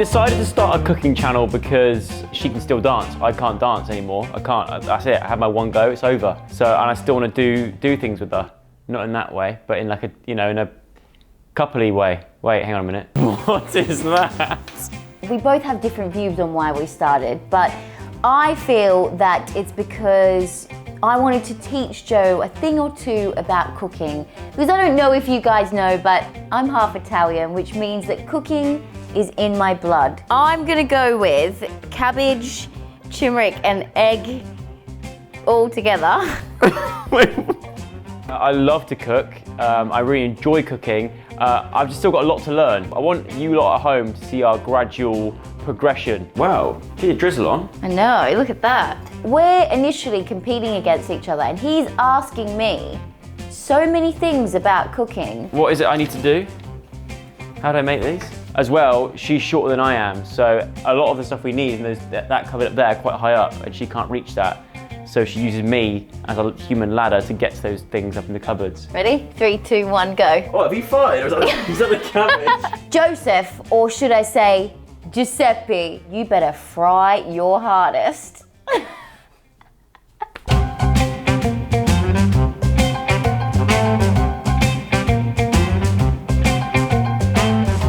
decided to start a cooking channel because she can still dance. I can't dance anymore. I can't. That's it. I had my one go. It's over. So, and I still want to do things with her. Not in that way, but in like a, you know, in a coupley way. Wait, hang on a minute. What is that? We both have different views on why we started, but I feel that it's because I wanted to teach Joe a thing or two about cooking. Because I don't know if you guys know, but I'm half Italian, which means that cooking is in my blood. I'm gonna go with cabbage, turmeric, and egg all together. I love to cook. I really enjoy cooking. I've just still got a lot to learn. I want you lot at home to see our gradual progression. Wow, get your drizzle on. I know, look at that. We're initially competing against each other and he's asking me so many things about cooking. What is it I need to do? How do I make these? As well, she's shorter than I am, so a lot of the stuff we need, and there's that cupboard up there quite high up, and she can't reach that. So she uses me as a human ladder to get to those things up in the cupboards. Ready? 3, 2, 1, go. What, have you fired? Is that the cabbage? Joseph, or should I say Giuseppe, you better fry your hardest.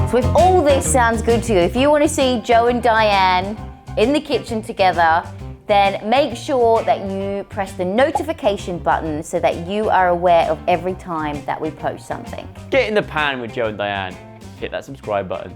So if all this sounds good to you, if you want to see Joe and Diane in the kitchen together, then make sure that you press the notification button so that you are aware of every time that we post something. Get in the pan with Joe and Diane. Hit that subscribe button.